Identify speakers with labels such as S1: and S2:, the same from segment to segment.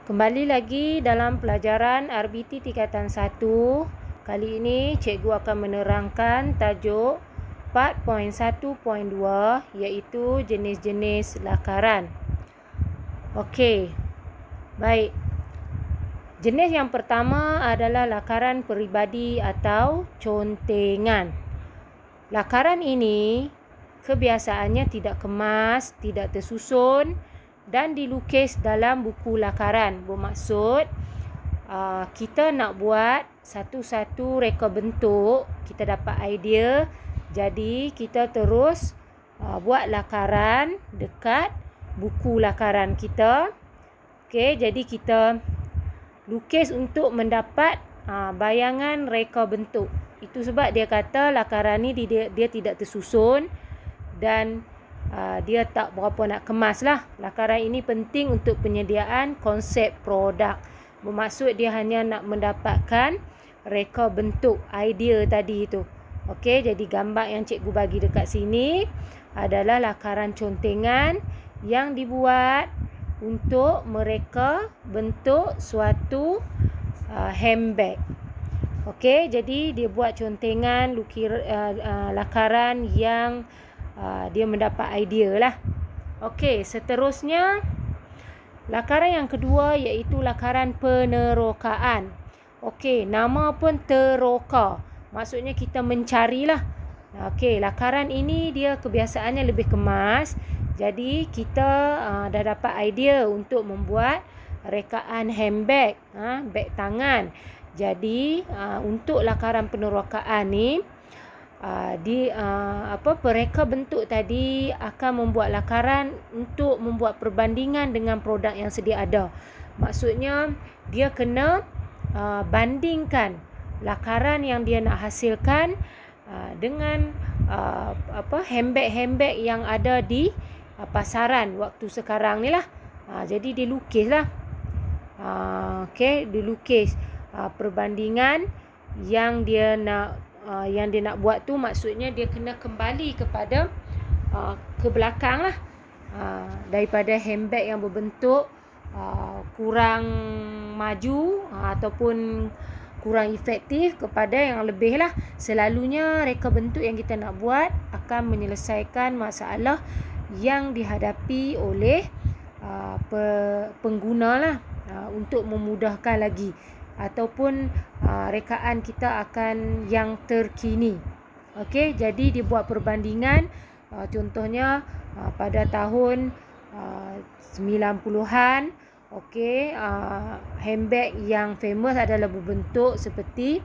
S1: Kembali lagi dalam pelajaran RBT tingkatan 1. Kali ini cikgu akan menerangkan tajuk 4.1.2 iaitu jenis-jenis lakaran. Okey. Baik. Jenis yang pertama adalah lakaran peribadi atau contengan. Lakaran ini kebiasaannya tidak kemas, tidak tersusun dan dilukis dalam buku lakaran. Bermaksud kita nak buat satu-satu reka bentuk, kita dapat idea, jadi kita terus buat lakaran dekat buku lakaran kita. Okey, jadi kita lukis untuk mendapat bayangan reka bentuk. Itu sebab dia kata lakaran ni dia tidak tersusun dan dia tak berapa nak kemas lah. Lakaran ini penting untuk penyediaan konsep produk. Bermaksud dia hanya nak mendapatkan reka bentuk, idea tadi itu. Okey, jadi gambar yang cikgu bagi dekat sini adalah lakaran contengan yang dibuat untuk mereka bentuk suatu handbag. Okey, jadi dia buat contengan lakaran yang dia mendapat idea lah. Okey, seterusnya lakaran yang kedua iaitu lakaran penerokaan. Okey, nama pun teroka. Maksudnya kita mencarilah. Okey, lakaran ini dia kebiasaannya lebih kemas. Jadi kita dah dapat idea untuk membuat rekaan handbag, beg tangan. Jadi untuk lakaran penerokaan ni pereka bentuk tadi akan membuat lakaran untuk membuat perbandingan dengan produk yang sedia ada. Maksudnya dia kena bandingkan lakaran yang dia nak hasilkan dengan handbag-handbag yang ada di pasaran waktu sekarang ni lah. Jadi dilukislah. Okey, dilukis perbandingan yang dia nak buat tu. Maksudnya dia kena kembali kepada ke belakang lah, daripada handbag yang berbentuk kurang maju ataupun kurang efektif kepada yang lebih lah. Selalunya reka bentuk yang kita nak buat akan menyelesaikan masalah yang dihadapi oleh pengguna lah, untuk memudahkan lagi, ataupun rekaan kita akan yang terkini. Okey, jadi dibuat perbandingan, contohnya pada tahun 90-an. Okey, handbag yang famous adalah berbentuk seperti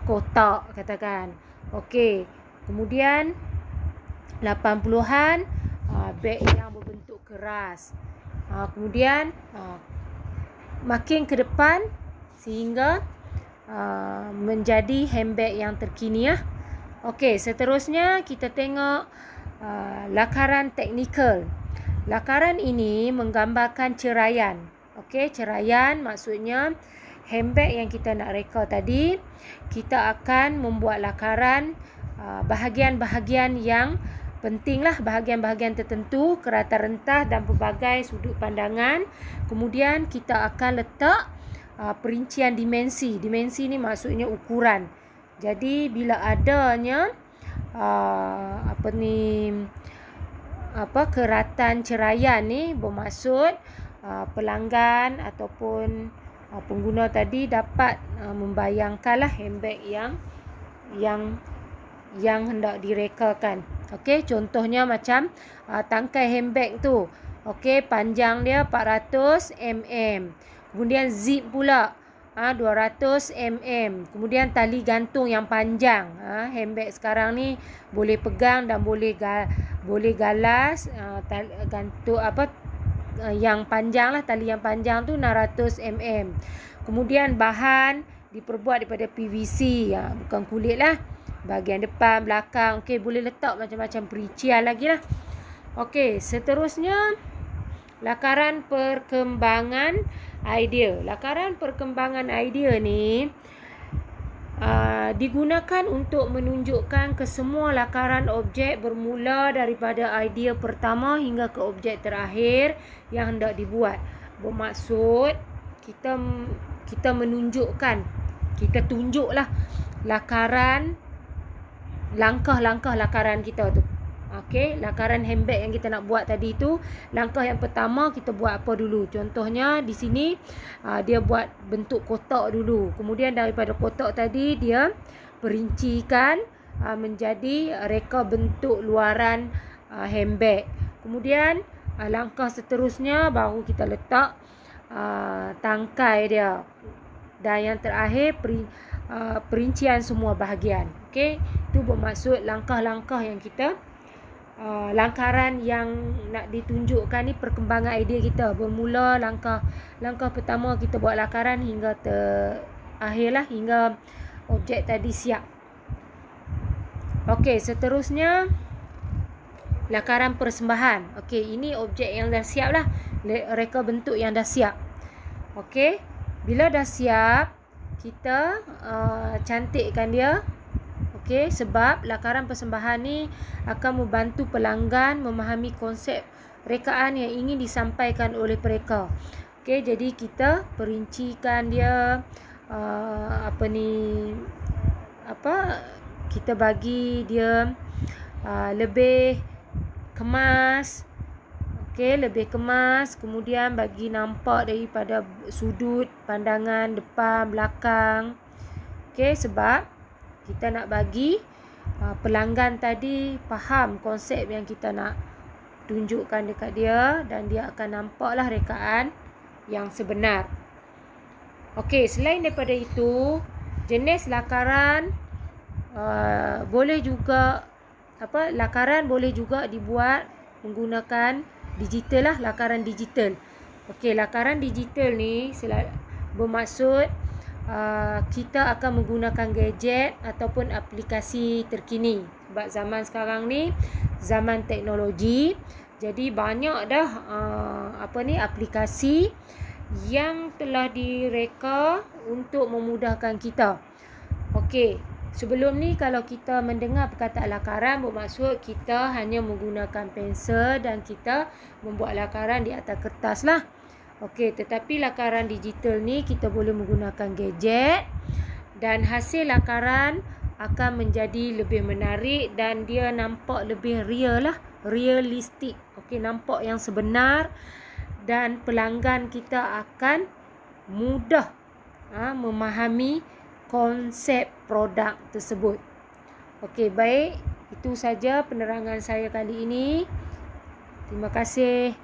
S1: kotak katakan. Okey, kemudian 80-an beg yang berbentuk keras. Kemudian makin ke depan sehingga menjadi handbag yang terkini lah. Okey, seterusnya kita tengok lakaran teknikal. Lakaran ini menggambarkan ceraian. Okey, ceraian maksudnya handbag yang kita nak reka tadi, kita akan membuat lakaran bahagian-bahagian yang penting lah, bahagian-bahagian tertentu, kerata rentas dan pelbagai sudut pandangan. Kemudian kita akan letak perincian dimensi. Dimensi ni maksudnya ukuran. Jadi bila adanya keratan ceraian ni, bermaksud pelanggan ataupun pengguna tadi dapat membayangkanlah handbag yang hendak direkakan. Okey, contohnya macam tangkai handbag tu. Okey, panjang dia 400 mm. Kemudian zip pula 200 mm. Kemudian tali gantung yang panjang. Handbag sekarang ni boleh pegang dan boleh galas, gantung yang panjang lah, tali yang panjang tu 600 mm. Kemudian bahan diperbuat daripada PVC, bukan kulit lah. Bahagian depan, belakang. Okey, boleh letak macam-macam perincian lagi lah. Okey, seterusnya lakaran perkembangan idea. Lakaran perkembangan idea ni digunakan untuk menunjukkan kesemua lakaran objek bermula daripada idea pertama hingga ke objek terakhir yang hendak dibuat. bermaksud kita menunjukkan, kita tunjuklah langkah-langkah lakaran kita tu. Okey, lakaran handbag yang kita nak buat tadi tu, langkah yang pertama kita buat apa dulu? Contohnya di sini dia buat bentuk kotak dulu. Kemudian daripada kotak tadi dia perincikan menjadi reka bentuk luaran handbag. Kemudian langkah seterusnya baru kita letak tangkai dia. Dan yang terakhir perincian semua bahagian. Okey, itu bermaksud langkah-langkah yang kita langkaran yang nak ditunjukkan ni, perkembangan idea kita. Bermula langkah pertama kita buat lakaran hingga akhirlah hingga objek tadi siap. Okey, seterusnya lakaran persembahan. Okey, ini objek yang dah siap lah, reka bentuk yang dah siap. Okey, bila dah siap kita cantikkan dia. Okey, sebab lakaran persembahan ni akan membantu pelanggan memahami konsep rekaan yang ingin disampaikan oleh mereka. Okey, jadi kita perincikan dia kita bagi dia lebih kemas. Okey, lebih kemas, kemudian bagi nampak daripada sudut pandangan depan, belakang. Okey, sebab kita nak bagi pelanggan tadi faham konsep yang kita nak tunjukkan dekat dia, dan dia akan nampaklah rekaan yang sebenar. Okey, selain daripada itu, jenis lakaran boleh juga lakaran boleh juga dibuat menggunakan digital lah, lakaran digital. Okey, lakaran digital ni bermaksud kita akan menggunakan gadget ataupun aplikasi terkini. Sebab zaman sekarang ni zaman teknologi, jadi banyak dah aplikasi yang telah direka untuk memudahkan kita. Okey, sebelum ni kalau kita mendengar perkataan lakaran, bermaksud kita hanya menggunakan pensel dan kita membuat lakaran di atas kertas lah. Okey, tetapi lakaran digital ni kita boleh menggunakan gadget dan hasil lakaran akan menjadi lebih menarik dan dia nampak lebih real lah, realistik. Okey, nampak yang sebenar dan pelanggan kita akan mudah memahami konsep produk tersebut. Okey, baik. Itu saja penerangan saya kali ini. Terima kasih.